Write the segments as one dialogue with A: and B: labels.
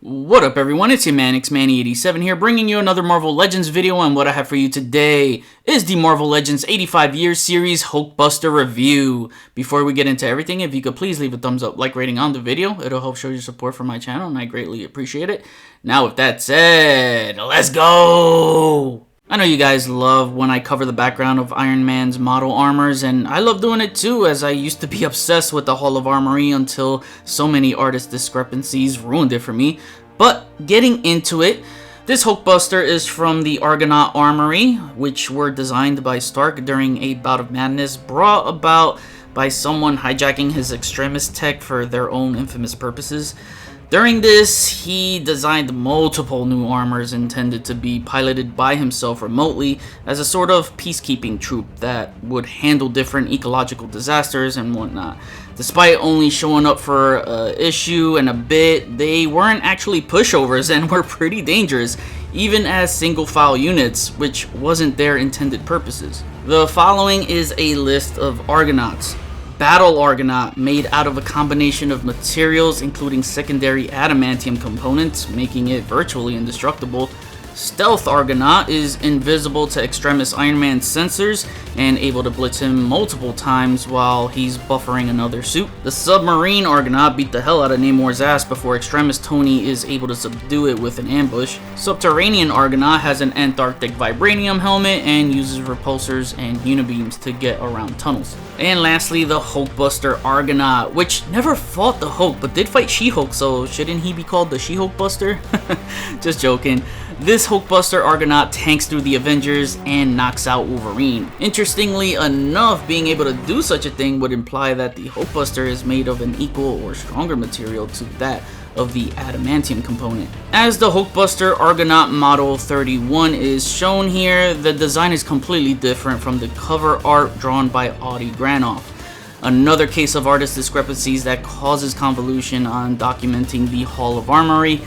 A: What up everyone, it's your man, XManny87 here, bringing you another Marvel Legends video, and what I have for you today is the Marvel Legends 85 Years Series Hulkbuster review. Before we get into everything, if you could please leave a thumbs up, like rating on the video, it'll help show your support for my channel, and I greatly appreciate it. Now with that said, let's go! I know you guys love when I cover the background of Iron Man's model armors, and I love doing it too, as I used to be obsessed with the Hall of Armory until so many artist discrepancies ruined it for me. But getting into it, this Hulkbuster is from the Argonaut Armory, which were designed by Stark during a bout of madness brought about by someone hijacking his extremis tech for their own infamous purposes. During this, he designed multiple new armors intended to be piloted by himself remotely as a sort of peacekeeping troop that would handle different ecological disasters and whatnot. Despite only showing up for an issue and a bit, they weren't actually pushovers and were pretty dangerous, even as single file units, which wasn't their intended purposes. The following is a list of Argonauts. Battle Argonaut, made out of a combination of materials including secondary adamantium components, making it virtually indestructible. Stealth Argonaut is invisible to Extremis Iron Man's sensors and able to blitz him multiple times while he's buffering another suit. The Submarine Argonaut beat the hell out of Namor's ass before Extremis Tony is able to subdue it with an ambush. Subterranean Argonaut has an Antarctic vibranium helmet and uses repulsors and unibeams to get around tunnels. And lastly, the Hulkbuster Argonaut, which never fought the Hulk but did fight She-Hulk, so shouldn't he be called the She-Hulkbuster? Just joking. This Hulkbuster Argonaut tanks through the Avengers and knocks out Wolverine. Interestingly enough, being able to do such a thing would imply that the Hulkbuster is made of an equal or stronger material to that of the adamantium component. As the Hulkbuster Argonaut Model 31 is shown here, the design is completely different from the cover art drawn by Audie Granoff. Another case of artist discrepancies that causes convolution on documenting the Hall of Armory,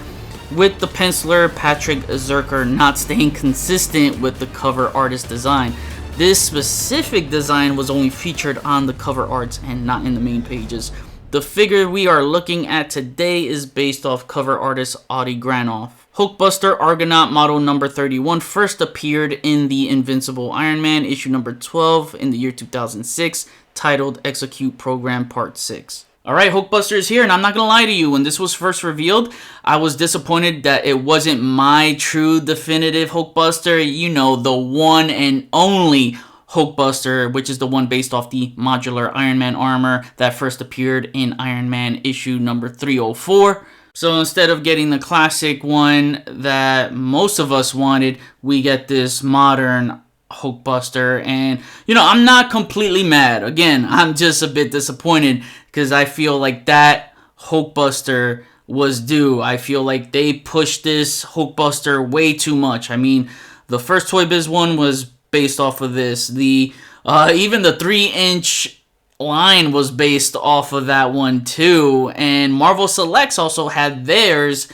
A: with the penciler Patrick Zerker not staying consistent with the cover artist design. This specific design was only featured on the cover arts and not in the main pages. The figure we are looking at today is based off cover artist Audie Granoff. Hulkbuster Argonaut Model number 31 first appeared in the Invincible Iron Man issue number 12 in the year 2006, titled Execute Program Part 6. Alright, Hulkbuster is here, and I'm not gonna lie to you, when this was first revealed, I was disappointed that it wasn't my true definitive Hulkbuster, you know, the one and only Hulkbuster, which is the one based off the modular Iron Man armor that first appeared in Iron Man issue number 304. So instead of getting the classic one that most of us wanted, we get this modern Hulkbuster, and you know, I'm not completely mad. Again, I'm just a bit disappointed because I feel like that Hulkbuster was due. I feel like they pushed this Hulkbuster way too much. I mean, the first Toy Biz one was based off of this. The even the 3-inch line was based off of that one too, and Marvel Selects also had theirs.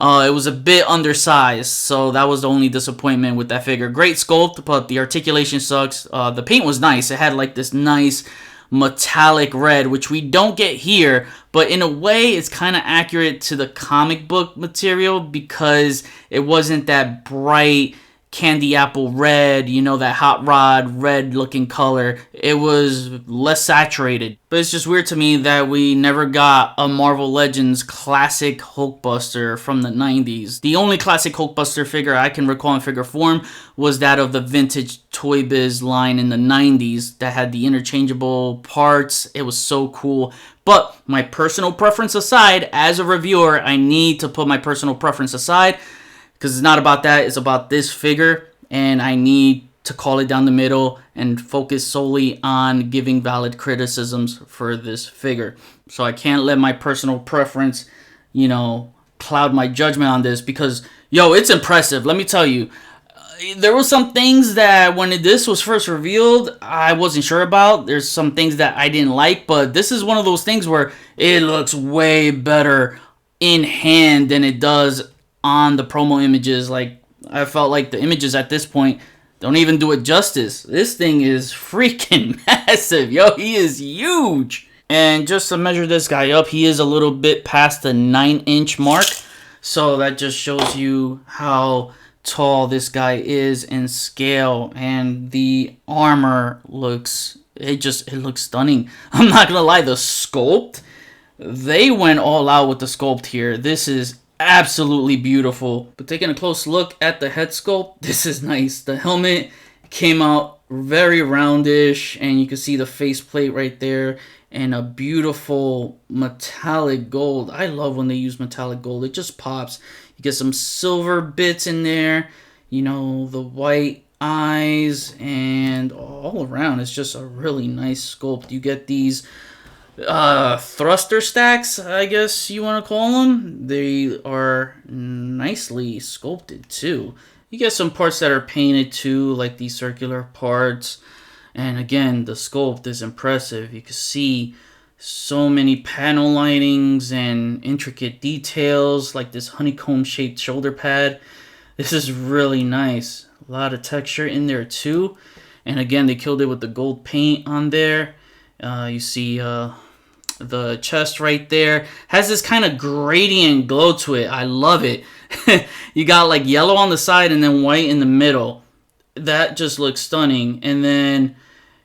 A: It was a bit undersized, so that was the only disappointment with that figure. Great sculpt, but the articulation sucks. The paint was nice. It had like this nice metallic red, which we don't get here, but in a way it's kind of accurate to the comic book material because it wasn't that bright candy apple red, you know, that hot rod red looking color. It was less saturated. But it's just weird to me that we never got a Marvel Legends classic Hulkbuster from the 90s. The only classic Hulkbuster figure I can recall in figure form was that of the vintage Toy Biz line in the 90s that had the interchangeable parts. It was so cool. But my personal preference aside, as a reviewer, I need to put my personal preference aside, because it's not about that, it's about this figure, and I need to call it down the middle and focus solely on giving valid criticisms for this figure. So I can't let my personal preference, you know, cloud my judgment on this, because, yo, it's impressive. Let me tell you, there were some things that when this was first revealed, I wasn't sure about. There's some things that I didn't like, but this is one of those things where it looks way better in hand than it does on the promo images. Like, I felt like the images at this point don't even do it justice. This thing is freaking massive, yo. He is huge. And just to measure this guy up, he is a little bit past the 9-inch mark. So that just shows you how tall this guy is in scale. And the armor looks, it looks stunning. I'm not gonna lie, the sculpt, they went all out with the sculpt here. This is absolutely beautiful. But taking a close look at the head sculpt, this is nice. The helmet came out very roundish, and you can see the faceplate right there, and a beautiful metallic gold. I love when they use metallic gold. It just pops. You get some silver bits in there, you know, the white eyes, and all around it's just a really nice sculpt. You get these thruster stacks, I guess you want to call them. They are nicely sculpted too. You get some parts that are painted too, like these circular parts. And again, the sculpt is impressive. You can see so many panel linings and intricate details, like this honeycomb shaped shoulder pad. This is really nice. A lot of texture in there too. And again, they killed it with the gold paint on there. You see the chest right there has this kind of gradient glow to it. I love it. You got like yellow on the side and then white in the middle. That just looks stunning. And then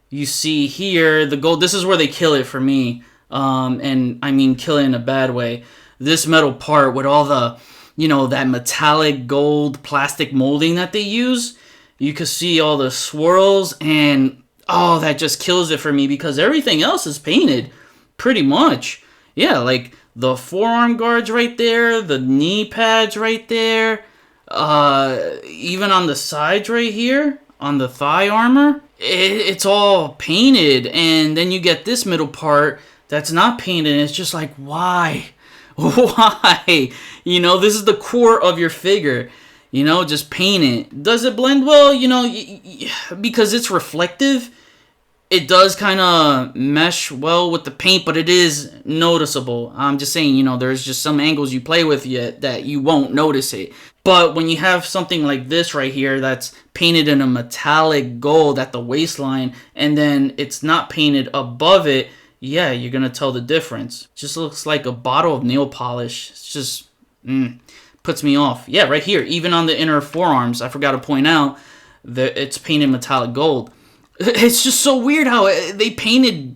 A: you see here the gold. This is where they kill it for me. And I mean kill it in a bad way. This metal part with all the, you know, that metallic gold plastic molding that they use. You can see all the swirls, and oh, that just kills it for me because everything else is painted pretty much. Yeah, like the forearm guards right there, the knee pads right there, even on the sides right here, on the thigh armor, it's all painted. And then you get this middle part that's not painted, and it's just like, why? Why? You know, this is the core of your figure. You know, just paint it. Does it blend well? You know, because it's reflective, it does kind of mesh well with the paint, but it is noticeable. I'm just saying, you know, there's just some angles you play with yet that you won't notice it. But when you have something like this right here that's painted in a metallic gold at the waistline, and then it's not painted above it, yeah, you're going to tell the difference. It just looks like a bottle of nail polish. It's just, puts me off. Yeah, right here, even on the inner forearms, I forgot to point out that it's painted metallic gold. It's just so weird how they painted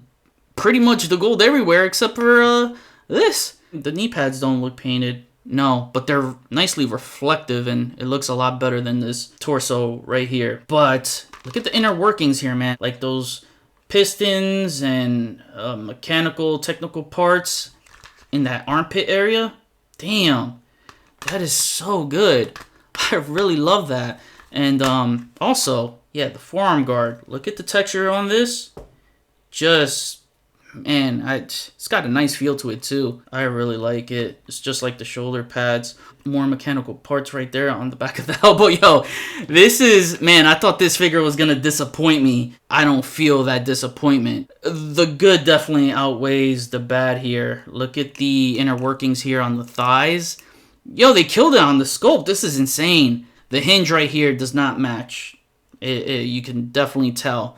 A: pretty much the gold everywhere except for this. The knee pads don't look painted, no, but they're nicely reflective, and it looks a lot better than this torso right here. But look at the inner workings here, man. Like those pistons and mechanical, technical parts in that armpit area. Damn, that is so good. I really love that. And also, yeah, the forearm guard. Look at the texture on this. Just, man, it's got a nice feel to it too. I really like it. It's just like the shoulder pads. More mechanical parts right there on the back of the elbow. Yo, this is, man, I thought this figure was going to disappoint me. I don't feel that disappointment. The good definitely outweighs the bad here. Look at the inner workings here on the thighs. Yo, they killed it on the sculpt. This is insane. The hinge right here does not match. You can definitely tell.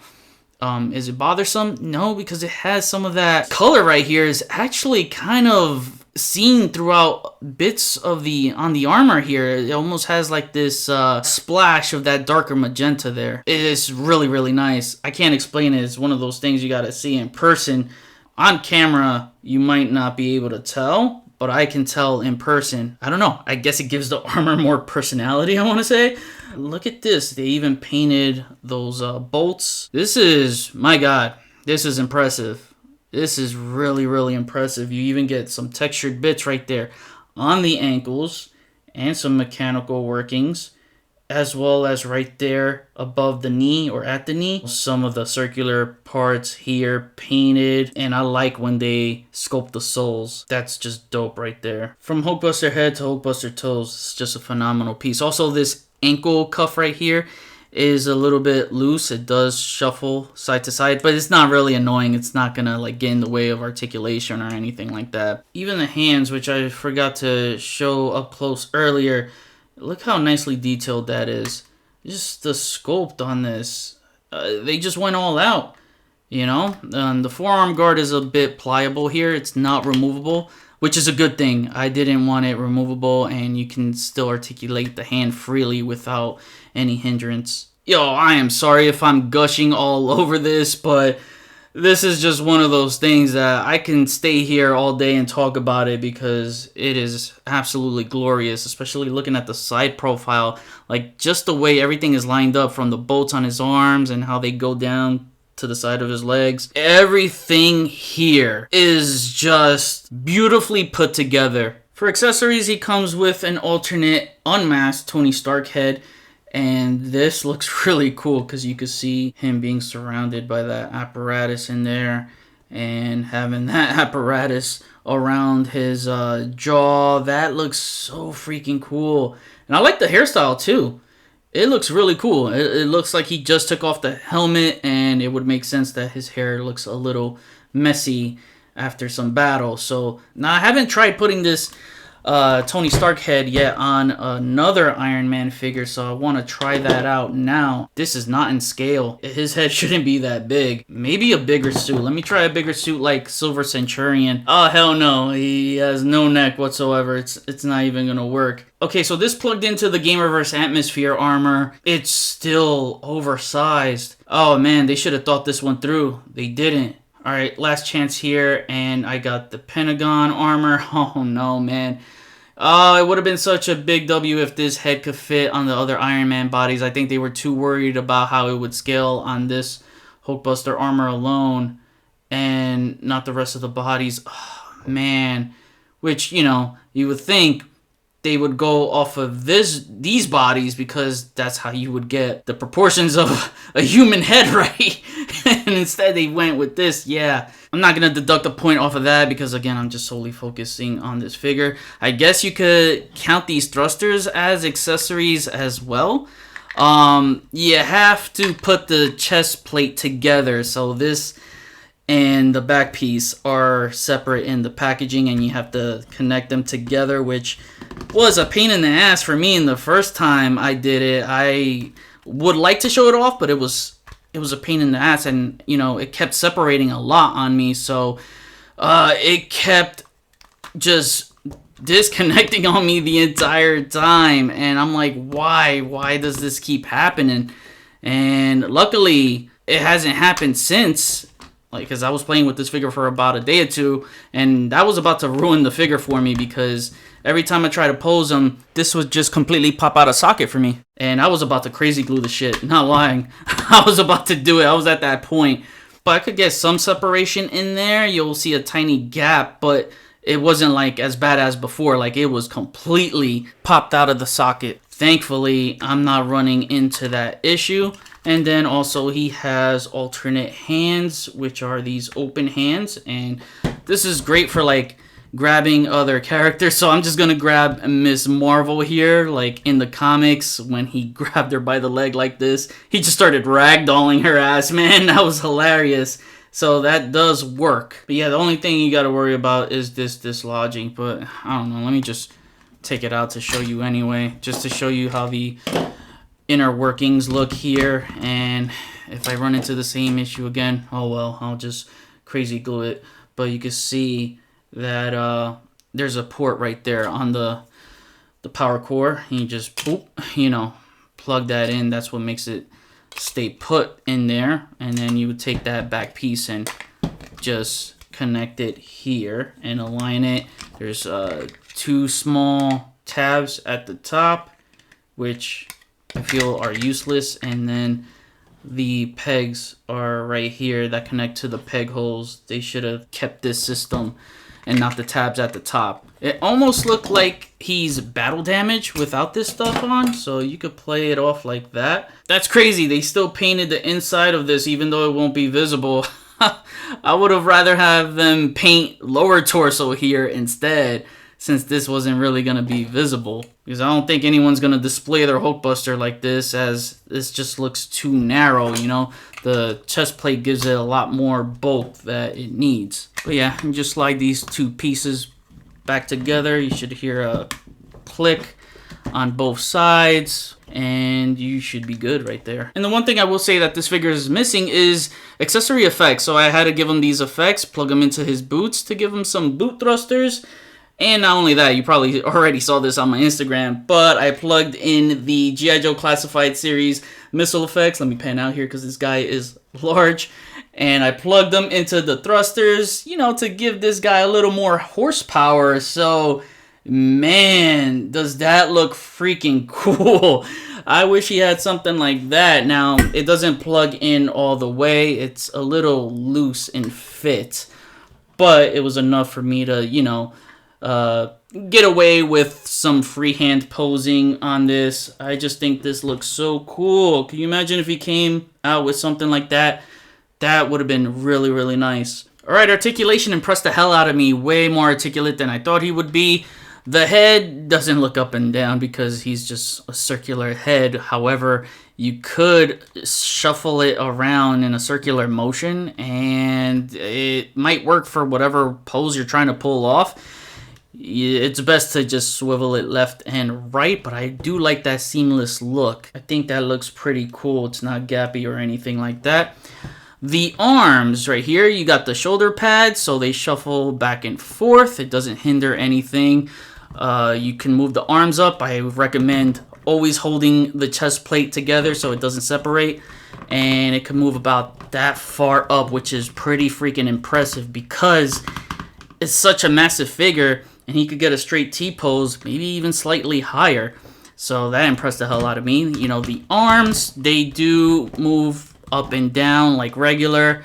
A: Is it bothersome? No, because it has some of that color right here is actually kind of seen throughout bits of on the armor here. It almost has like this splash of that darker magenta there. It is really, really nice. I can't explain it. It's one of those things you gotta see in person. On camera, you might not be able to tell, but I can tell in person. I don't know. I guess it gives the armor more personality, I want to say. Look at this. They even painted those bolts. This is, my God, this is impressive. This is really, really impressive. You even get some textured bits right there on the ankles and some mechanical workings, as well as right there above the knee or at the knee. Some of the circular parts here painted, and I like when they sculpt the soles. That's just dope right there. From Hulkbuster head to Hulkbuster toes, it's just a phenomenal piece. Also, this ankle cuff right here is a little bit loose. It does shuffle side to side, but it's not really annoying. It's not gonna like get in the way of articulation or anything like that. Even the hands, which I forgot to show up close earlier, look how nicely detailed that is. Just the sculpt on this. They just went all out. you know. The forearm guard is a bit pliable here. It's not removable, which is a good thing. I didn't want it removable, and you can still articulate the hand freely without any hindrance. Yo, I am sorry if I'm gushing all over this, but this is just one of those things that I can stay here all day and talk about it because it is absolutely glorious, especially looking at the side profile. Like, just the way everything is lined up, from the bolts on his arms and how they go down to the side of his legs. Everything here is just beautifully put together. For accessories, he comes with an alternate unmasked Tony Stark head. And this looks really cool because you can see him being surrounded by that apparatus in there and having that apparatus around his jaw. That looks so freaking cool. And I like the hairstyle too. It looks really cool. It looks like he just took off the helmet, and it would make sense that his hair looks a little messy after some battle. So now I haven't tried putting this Tony Stark head yet on another Iron Man figure, so I want to try that out now. This is not in scale. His head shouldn't be that big. Maybe a bigger suit. Let me try a bigger suit like Silver Centurion. Oh, hell no. He has no neck whatsoever. It's not even gonna work. Okay, so this plugged into the Gamerverse Atmosphere armor. It's still oversized. Oh man, they should have thought this one through. They didn't. Alright, last chance here, and I got the Pentagon armor. Oh no, man. Oh, it would have been such a big W if this head could fit on the other Iron Man bodies. I think they were too worried about how it would scale on this Hulkbuster armor alone and not the rest of the bodies. Oh, man. Which, you know, you would think they would go off of these bodies because that's how you would get the proportions of a human head, right? And instead they went with this. Yeah, I'm not going to deduct a point off of that because, again, I'm just solely focusing on this figure. I guess you could count these thrusters as accessories as well. You have to put the chest plate together. So this and the back piece are separate in the packaging, and you have to connect them together, which was a pain in the ass for me in the first time I did it. I would like to show it off, but it was a pain in the ass, and you know, it kept separating a lot on me, so it kept just disconnecting on me the entire time, and I'm like, why does this keep happening? And luckily it hasn't happened since, like, because I was playing with this figure for about a day or two, and that was about to ruin the figure for me because every time I try to pose him, this would just completely pop out of socket for me. And I was about to crazy glue the shit, not lying. I was about to do it. I was at that point. But I could get some separation in there. You'll see a tiny gap, but it wasn't like as bad as before. Like, it was completely popped out of the socket. Thankfully, I'm not running into that issue. And then also he has alternate hands, which are these open hands. And this is great for like grabbing other characters. So I'm just going to grab Miss Marvel here. Like in the comics, when he grabbed her by the leg like this, he just started ragdolling her ass, man. That was hilarious. So that does work. But yeah, the only thing you got to worry about is this dislodging. But I don't know. Let me just take it out to show you anyway. Just to show you how the inner workings look here. And if I run into the same issue again, oh well, I'll just crazy glue it. But you can see that there's a port right there on the power core. And you just boop, you know, plug that in. That's what makes it stay put in there. And then you would take that back piece and just connect it here and align it. There's two small tabs at the top, which I feel are useless, and then the pegs are right here that connect to the peg holes. They should have kept this system and not the tabs at the top. It almost looked like he's battle damaged without this stuff on, so you could play it off like that. That's crazy. They still painted the inside of this even though it won't be visible. I would have rather have them paint lower torso here instead, since this wasn't really going to be visible. Because I don't think anyone's going to display their Hulkbuster like this, as this just looks too narrow, you know? The chest plate gives it a lot more bulk that it needs. But yeah, you just slide these two pieces back together. You should hear a click. on both sides, and you should be good right there. And the one thing I will say that this figure is missing is accessory effects. So I had to give him these effects, plug them into his boots to give him some boot thrusters. And not only that, you probably already saw this on my Instagram, but I plugged in the G.I. Joe Classified Series missile effects. Let me pan out here because this guy is large. And I plugged them into the thrusters, you know, to give this guy a little more horsepower. So, man, does that look freaking cool. I wish he had something like that. Now, it doesn't plug in all the way. It's a little loose and fit. But it was enough for me to, you know, get away with some freehand posing on this. I just think this looks so cool. Can you imagine if he came out with something like that? That would have been really, really nice. Alright, articulation impressed the hell out of me. Way more articulate than I thought he would be. The head doesn't look up and down because he's just a circular head. However, you could shuffle it around in a circular motion and it might work for whatever pose you're trying to pull off. It's best to just swivel it left and right, but I do like that seamless look. I think that looks pretty cool. It's not gappy or anything like that. The arms right here, you got the shoulder pads, so they shuffle back and forth. It doesn't hinder anything. You can move the arms up. I recommend always holding the chest plate together so it doesn't separate. And it can move about that far up, which is pretty freaking impressive because it's such a massive figure and he could get a straight T-pose, maybe even slightly higher. So that impressed the hell out of me. You know, the arms, they do move up and down like regular,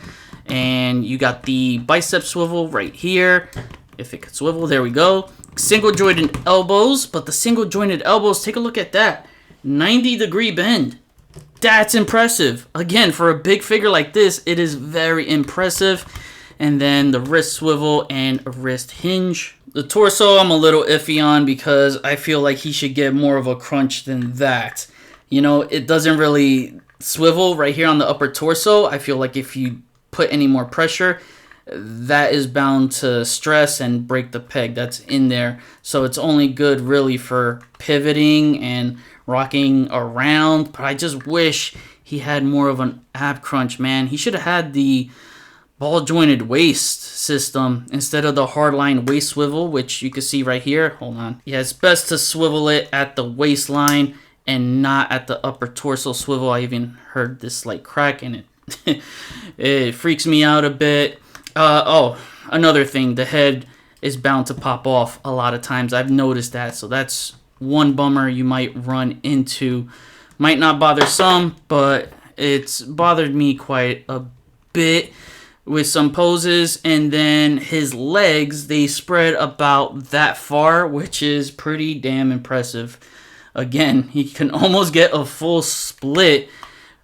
A: and you got the bicep swivel right here. If it could swivel, there we go. Single jointed elbows, but the single jointed elbows, take a look at that, 90-degree bend. That's impressive. Again, for a big figure like this, it is very impressive. And then the wrist swivel and a wrist hinge. The torso I'm a little iffy on because I feel like he should get more of a crunch than that. You know, it doesn't really swivel right here on the upper torso. I feel like if you put any more pressure, that is bound to stress and break the peg that's in there. So it's only good really for pivoting and rocking around. But I just wish he had more of an ab crunch, man. He should have had the ball jointed waist system instead of the hardline waist swivel, which you can see right here. Hold on. Yeah, it's best to swivel it at the waistline and not at the upper torso swivel. I even heard this slight crack in it. It freaks me out a bit. Oh, another thing, the head is bound to pop off a lot of times. I've noticed that, so that's one bummer you might run into. Might not bother some, but it's bothered me quite a bit with some poses. And then his legs, they spread about that far, which is pretty damn impressive. Again, he can almost get a full split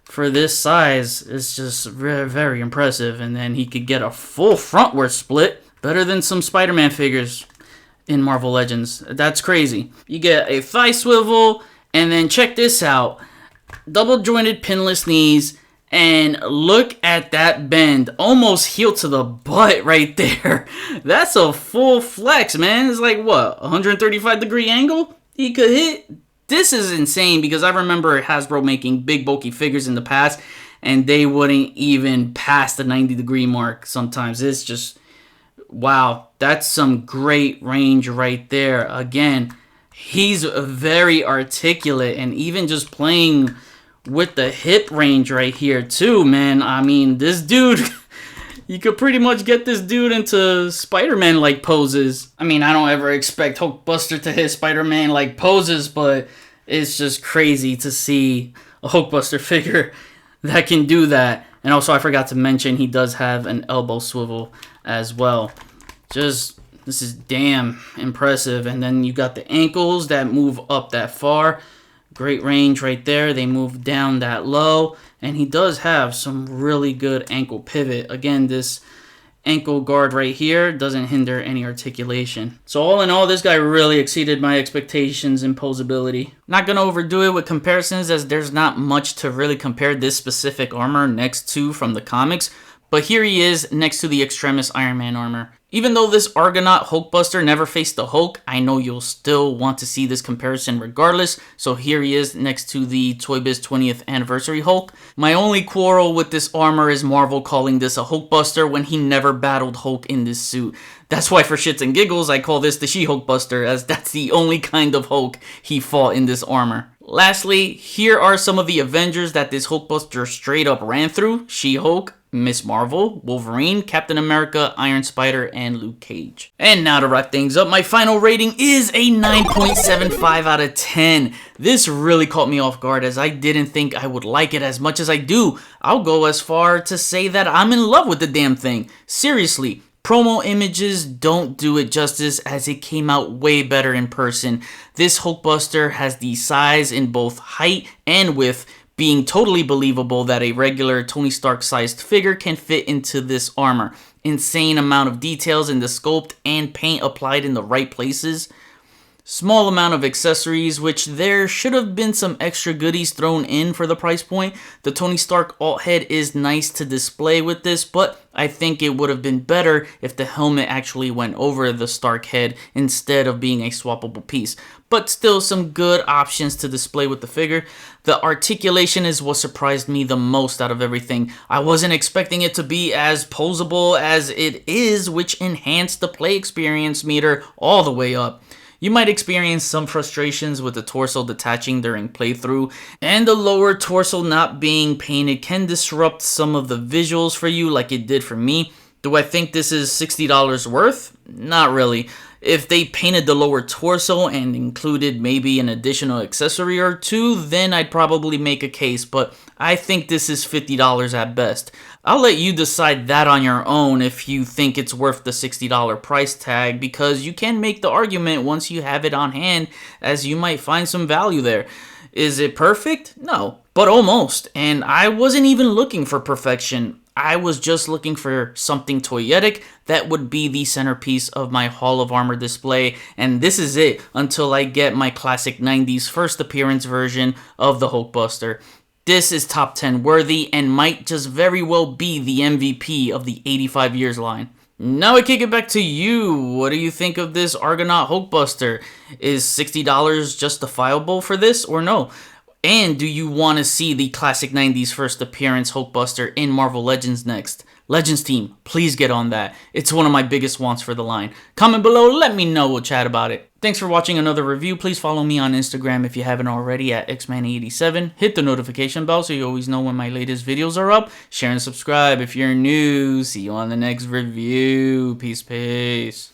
A: for this size. It's just very, very impressive. And then he could get a full frontward split. Better than some Spider-Man figures in Marvel Legends. That's crazy. You get a thigh swivel, and then check this out. Double jointed pinless knees, and look at that bend. Almost heel to the butt right there. That's a full flex, man. It's like, what, 135-degree angle he could hit? This is insane because I remember Hasbro making big bulky figures in the past and they wouldn't even pass the 90-degree mark sometimes. It's just, wow, that's some great range right there. Again, he's very articulate, and even just playing with the hip range right here too, man. I mean, this dude, you could pretty much get this dude into Spider-Man-like poses. I mean, I don't ever expect Hulkbuster to hit Spider-Man-like poses, but it's just crazy to see a Hulkbuster figure that can do that. And also, I forgot to mention, he does have an elbow swivel as well. Just, this is damn impressive. And then you got the ankles that move up that far. Great range right there. They move down that low. And he does have some really good ankle pivot. Again, this ankle guard right here doesn't hinder any articulation. So all in all, this guy really exceeded my expectations in posability. Not going to overdo it with comparisons, as there's not much to really compare this specific armor next to from the comics. But here he is next to the Extremis Iron Man armor. Even though this Argonaut Hulkbuster never faced the Hulk, I know you'll still want to see this comparison regardless, so here he is next to the Toy Biz 20th Anniversary Hulk. My only quarrel with this armor is Marvel calling this a Hulkbuster when he never battled Hulk in this suit. That's why for shits and giggles I call this the She-Hulkbuster, as that's the only kind of Hulk he fought in this armor. Lastly, here are some of the Avengers that this Hulkbuster straight up ran through: She-Hulk, Miss Marvel, Wolverine, Captain America, Iron Spider, and Luke Cage. And now to wrap things up, my final rating is a 9.75 out of 10. This really caught me off guard, as I didn't think I would like it as much as I do. I'll go as far to say that I'm in love with the damn thing. Seriously. Promo images don't do it justice, as it came out way better in person. This Hulkbuster has the size in both height and width, being totally believable that a regular Tony Stark sized figure can fit into this armor. Insane amount of details in the sculpt and paint applied in the right places. Small amount of accessories, which there should have been some extra goodies thrown in for the price point. The Tony Stark alt head is nice to display with this, but I think it would have been better if the helmet actually went over the Stark head instead of being a swappable piece. But still some good options to display with the figure. The articulation is what surprised me the most out of everything. I wasn't expecting it to be as posable as it is, which enhanced the play experience meter all the way up. You might experience some frustrations with the torso detaching during playthrough, and the lower torso not being painted can disrupt some of the visuals for you like it did for me. Do I think this is $60 worth? Not really. If they painted the lower torso and included maybe an additional accessory or two, then I'd probably make a case, but I think this is $50 at best. I'll let you decide that on your own if you think it's worth the $60 price tag, because you can make the argument once you have it on hand, as you might find some value there. Is it perfect? No, but almost. And I wasn't even looking for perfection. I was just looking for something toyetic that would be the centerpiece of my Hall of Armor display, and this is it until I get my classic 90s first appearance version of the Hulkbuster. This is top 10 worthy and might just very well be the MVP of the 85 years line. Now I kick it back to you. What do you think of this Argonaut Hulkbuster? Is $60 justifiable for this or no? And do you want to see the classic 90s first appearance Hulkbuster in Marvel Legends next? Legends team, please get on that. It's one of my biggest wants for the line. Comment below, let me know, we'll chat about it. Thanks for watching another review. Please follow me on Instagram if you haven't already at xman87. Hit the notification bell so you always know when my latest videos are up. Share and subscribe if you're new. See you on the next review. Peace, peace.